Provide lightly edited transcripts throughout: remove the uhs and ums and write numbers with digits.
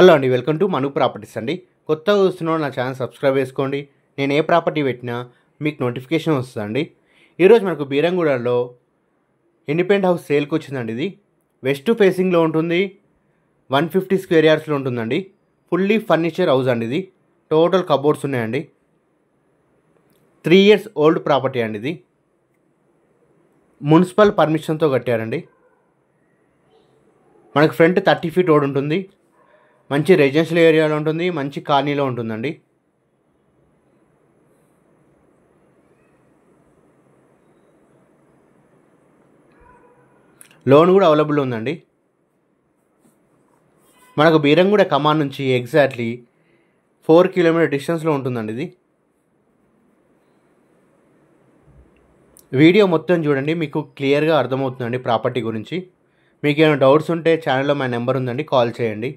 Hello అండి, welcome to Manu properties అండి. కొత్తగా చూస్తున్న నా ఛానల్ సబ్స్క్రైబ్ చేసుకోండి. నేను ఏ ప్రాపర్టీ పెట్టినా మీకు నోటిఫికేషన్ వస్తుందండి. ఈరోజు మనకు బీరంగూడలో ఇండిపెండెంట్ హౌస్ సేల్కి వచ్చిందండి. ఇది వెస్ట్ ఫేసింగ్లో ఉంటుంది, 150 స్క్వేర్ యార్డ్స్లో ఉంటుందండి. ఫుల్లీ ఫర్నిచర్ హౌస్ అండి. ఇది టోటల్ కబోర్డ్స్ ఉన్నాయండి. 3 years ఓల్డ్ ప్రాపర్టీ అండి. ఇది మున్సిపల్ పర్మిషన్తో కట్టారండి. మనకు ఫ్రంట్ 30 feet రోడ్ ఉంటుంది. మంచి రెసిడెన్షియల్ ఏరియాలో ఉంటుంది, మంచి కాలనీలో ఉంటుందండి. లోన్ కూడా అవైలబుల్ ఉందండి. మనకు బీరంగూడ కమాన్ నుంచి ఎగ్జాక్ట్లీ 4 kilometer డిస్టెన్స్లో ఉంటుందండి. ఇది వీడియో మొత్తం చూడండి, మీకు క్లియర్గా అర్థమవుతుందండి ప్రాపర్టీ గురించి. మీకు ఏమైనా డౌట్స్ ఉంటే ఛానల్లో మా నెంబర్ ఉందండి, కాల్ చేయండి.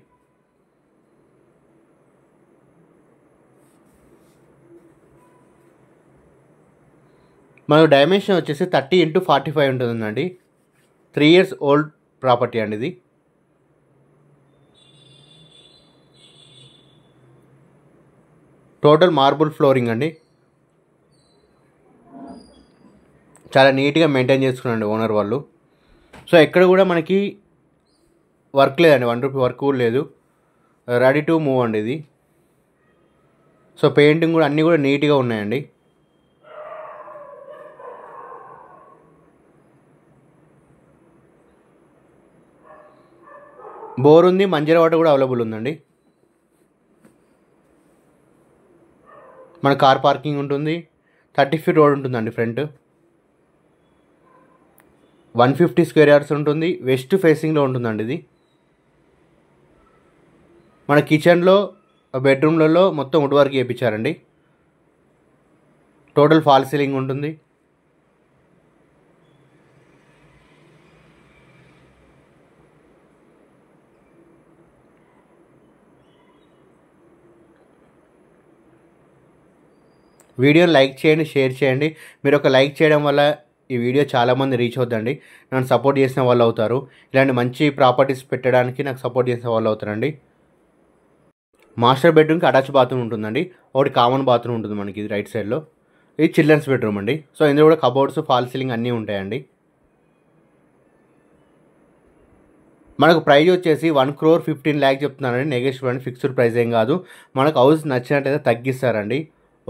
మనకు డైమెన్షన్ వచ్చేసి 30 x 45 ఉంటుందండి. 3 years ఓల్డ్ ప్రాపర్టీ అండి. ఇది టోటల్ మార్బుల్ ఫ్లోరింగ్ అండి. చాలా నీట్గా మెయింటైన్ చేసుకున్నాండి ఓనర్ వాళ్ళు. సో ఎక్కడ కూడా మనకి వర్క్ లేదండి, 1 రూపీ వర్క్ కూడా లేదు. రెడీ టు మూవ్ అండి ఇది. సో పెయింటింగ్ కూడా అన్నీ కూడా నీట్గా ఉన్నాయండి. బోర్ ఉంది, మంజీరా వాటర్ కూడా అవైలబుల్ ఉందండి. మన కార్ పార్కింగ్ ఉంటుంది. 30 feet రోడ్ ఉంటుందండి. ఫ్రంట్ 150 స్క్వేర్ యార్డ్స్ ఉంటుంది. వెస్ట్ ఫేసింగ్లో ఉంటుందండి. ఇది మన కిచెన్లో, బెడ్రూమ్లలో మొత్తం వుడ్ వర్క్ చేయించారండి. టోటల్ ఫాల్ సీలింగ్ ఉంటుంది. వీడియోని లైక్ చేయండి, షేర్ చేయండి. మీరు ఒక లైక్ చేయడం వల్ల ఈ వీడియో చాలామంది రీచ్ అవుతుందండి. నన్ను సపోర్ట్ చేసిన వాళ్ళు అవుతారు. ఇలాంటి మంచి ప్రాపర్టీస్ పెట్టడానికి నాకు సపోర్ట్ చేసిన వాళ్ళు అవుతారండి. మాస్టర్ బెడ్రూమ్కి అటాచ్ బాత్రూమ్ ఉంటుందండి. ఒకటి కామన్ బాత్రూమ్ ఉంటుంది మనకి ఇది రైట్ సైడ్లో. ఇది చిల్డ్రన్స్ బెడ్రూమ్ అండి. సో ఇందులో కూడా కబోర్డ్స్, ఫాల్ సీలింగ్ అన్నీ ఉంటాయండి. మనకు ప్రైజ్ వచ్చేసి 1,15,00,000 చెప్తున్నారండి. నెగోషియబుల్ అండి, ఫిక్స్డ్ ప్రైస్ ఏం కాదు. మనకు హౌస్ నచ్చినట్టయితే తగ్గిస్తారండి.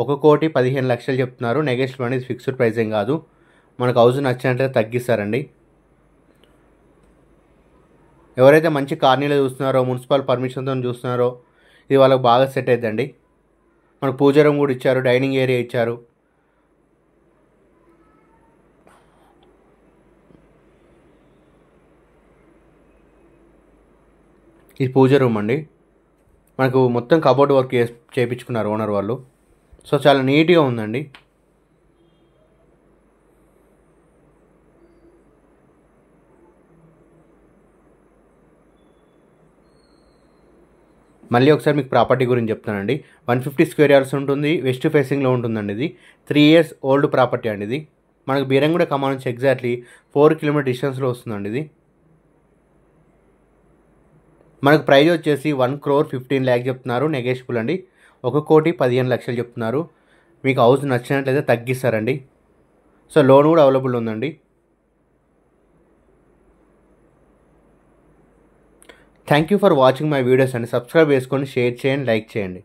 1,15,00,000 చెప్తున్నారు. నెగోషియబుల్ అనేది ఫిక్స్డ్ ప్రైస్ ఏం కాదు. మనకు హౌస్ నచ్చినట్టయితే తగ్గిస్తారండి. ఎవరైతే మంచి కాలనీలో చూస్తున్నారో, మున్సిపల్ పర్మిషన్తో చూస్తున్నారో ఇది వాళ్ళకి బాగా సెట్ అవుతుందండి. మనకు పూజ రూమ్ కూడా ఇచ్చారు, డైనింగ్ ఏరియా ఇచ్చారు. ఇది పూజ రూమ్ అండి. మనకు మొత్తం కబోర్డ్ వర్క్ చేయించుకున్నారు ఓనర్ వాళ్ళు. సో చాలా నీట్గా ఉందండి. మళ్ళీ ఒకసారి మీకు ప్రాపర్టీ గురించి చెప్తానండి. 150 స్క్వేర్ యార్డ్స్ ఉంటుంది. వెస్ట్ ఫేసింగ్లో ఉంటుందండి. ఇది 3 years ఓల్డ్ ప్రాపర్టీ అండి. ఇది మనకు బీరంగూడ కమాన్ నుంచి ఎగ్జాక్ట్లీ 4 kilometer డిస్టెన్స్లో వస్తుందండి. ఇది మనకు ప్రైజ్ వచ్చేసి 1,15,00,000 చెప్తున్నారు. నెగోషియబుల్ అండి. 1,15,00,000 చెప్తున్నారు. మీకు హౌస్ నచ్చినట్లయితే తగ్గిస్తారండి. సో లోన్ కూడా అవైలబుల్ ఉందండి. Thank you for watching my videos అండి. సబ్స్క్రైబ్ చేసుకొని షేర్ చేయండి, లైక్ చేయండి.